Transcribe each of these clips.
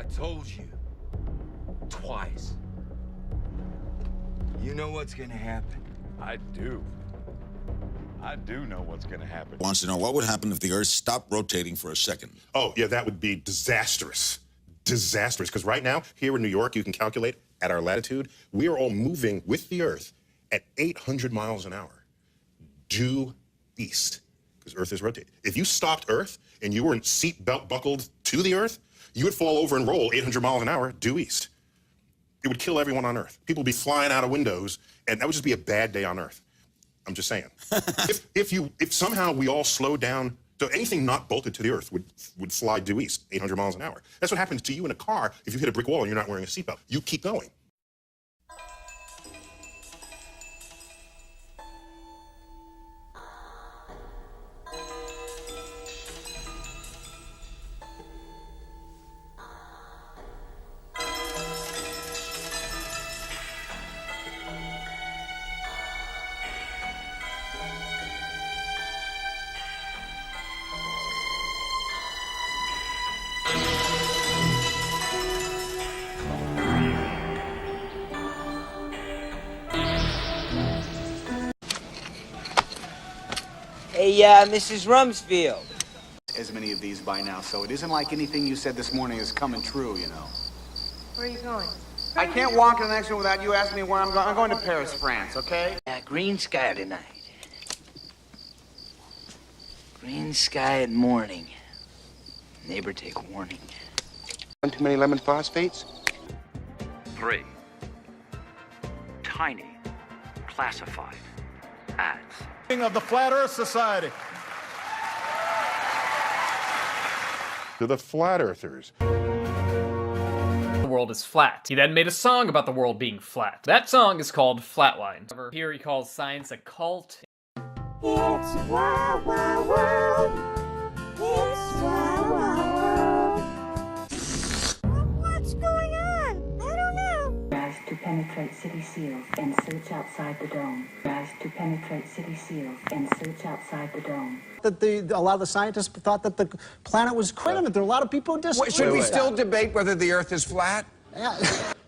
I told you. Twice. You know what's gonna happen. I do. I do know what's gonna happen. Wants to know what would happen if the Earth stopped rotating for a second. Oh, yeah, that would be disastrous. Disastrous, because right now, here in New York, you can calculate at our latitude, we are all moving with the Earth at 800 miles an hour, due east, because Earth is rotating. If you stopped Earth and you weren't seat belt buckled to the Earth, you would fall over and roll 800 miles an hour due east. It would kill everyone on Earth. People would be flying out of windows, and that would just be a bad day on Earth. I'm just saying. if somehow we all slowed down, so anything not bolted to the Earth would fly due east, 800 miles an hour. That's what happens to you in a car if you hit a brick wall and you're not wearing a seatbelt. You keep going. Hey, Mrs. Rumsfeld. As many of these by now, so it isn't like anything you said this morning is coming true, you know. Where are you going? I can't walk to the next one without you asking me where I'm going. I'm going to Paris, France, okay? Green sky tonight. Green sky at morning. Neighbor take warning. Too many lemon phosphates? 3. Tiny, classified ads. Of the Flat Earth Society. To the flat earthers. The world is flat. He then made a song about the world being flat. That song is called Flatline. Here he calls science a cult. It's Wow Wow World. It's Wow Wow World. What's going on? I don't know. Rise to penetrate city seals and search outside the dome. Rise to penetrate city seals and search outside the dome. That a lot of the scientists thought that the planet was crescent. There are a lot of people who disagree. Should we still debate whether the Earth is flat? Yeah.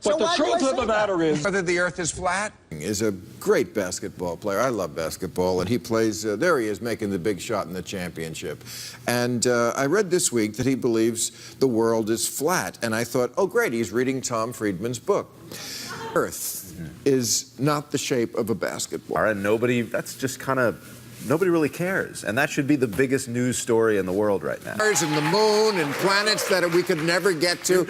But the truth of the matter is whether the Earth is flat? Is a great basketball player. I love basketball, and he plays, there he is making the big shot in the championship. And I read this week that he believes the world is flat, and I thought, oh great, he's reading Tom Friedman's book. Earth is not the shape of a basketball. And nobody really cares. And that should be the biggest news story in the world right now. Stars and the moon and planets that we could never get to.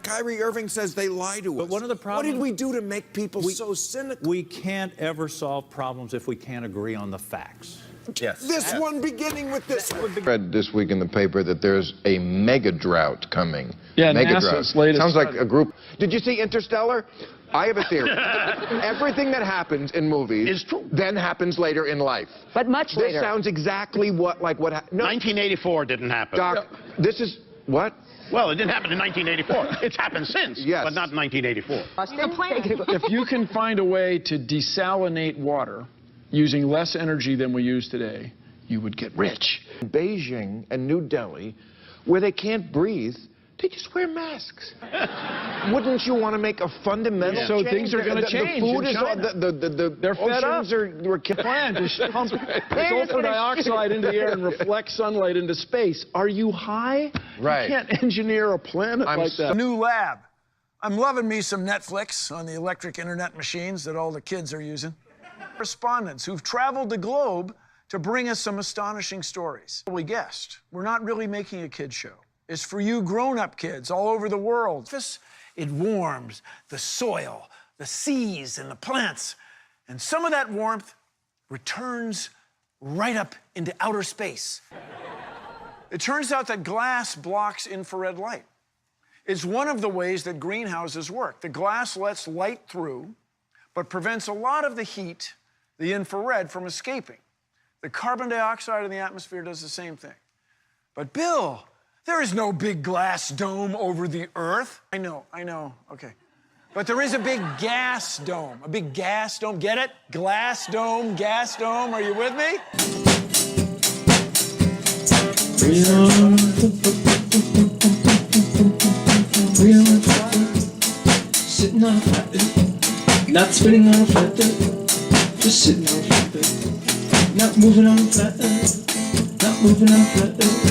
Kyrie Irving says they lie to us. But one of the problems, what did we do to make people so cynical? We can't ever solve problems if we can't agree on the facts. Yes. This one beginning with this one. I read this week in the paper that there's a mega drought coming. Yeah, mega NASA's drought. latest Sounds like study. a group. Did you see Interstellar? I have a theory. Everything that happens in movies is true. Then happens later in life. But much later. This sounds exactly what no, 1984 didn't happen. Doc, this is what? Well, it didn't happen in 1984. It's happened since, Yes. but not in 1984. If you can find a way to desalinate water using less energy than we use today, you would get rich. Beijing and New Delhi, where they can't breathe, they just wear masks. Wouldn't you want to make a fundamental So change? things are going to change. The food in is China. They're fed up. We're Plan to pump sulfur dioxide into the air and reflect sunlight into space. Are you high? Right. You can't engineer a planet like that. New lab. I'm loving me some Netflix on the electric internet machines that all the kids are using. Respondents who've traveled the globe to bring us some astonishing stories. We guessed, we're not really making a kid show. It's for you grown-up kids all over the world. It warms the soil, the seas, and the plants. And some of that warmth returns right up into outer space. It turns out that glass blocks infrared light. It's one of the ways that greenhouses work. The glass lets light through, but prevents a lot of the heat, the infrared, from escaping. The carbon dioxide in the atmosphere does the same thing. But Bill, there is no big glass dome over the Earth. I know, okay. But there is a big gas dome, Get it? Glass dome, gas dome, are you with me? Freedom. on a flat earth, not spinning on a flat earth, just sitting on a flat earth, not moving on a flat earth, not moving on a flat earth,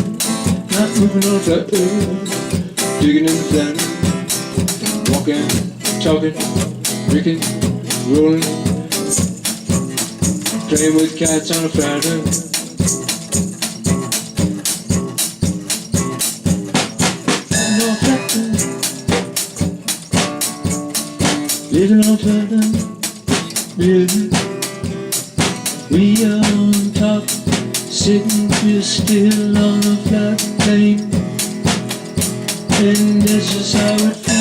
not moving on a flat earth, digging in the flat earth, walking, talking, drinking, rolling, playing with cats on a flat earth. Living on flat earth, baby. We are on top, sitting real still on a flat plane, and that's just how it feels.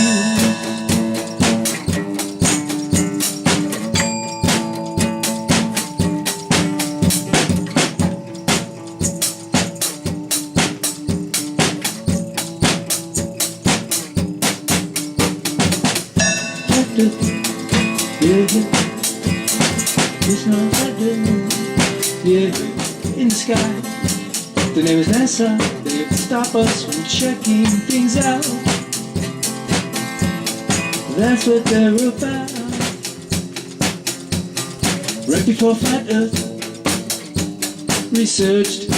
Yeah, it's not that yeah, in the sky. The name is NASA. They stop us from checking things out. That's what they're about. Right before Flat Earth researched,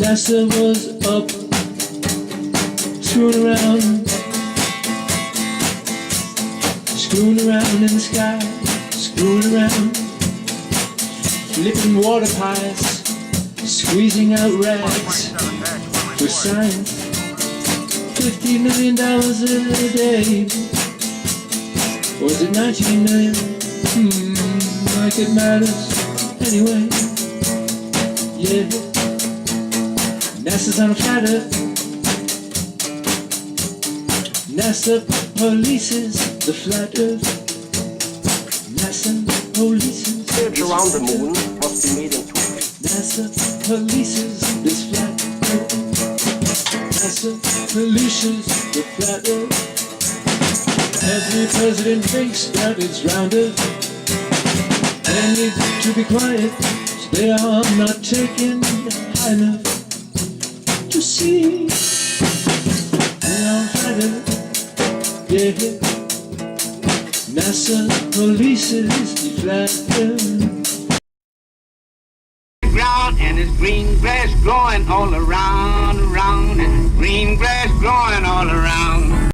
NASA was up, screwing around in the sky, screwing around, flipping water pies, squeezing out rags for science. $50 million a day, or is it 19 million? Like it matters anyway. Yeah, NASA's on a flat earth. NASA polices the flat earth. NASA polices search around the moon must be made in 2 ways. NASA polices this flat earth. NASA polices the flat earth. Every president thinks that it's round earth. They need to be quiet, so they are not taken high enough to see. They are flat earth. Yeah, NASA polices the flat earth. Ground and there's green grass growing all around, and green grass growing all around.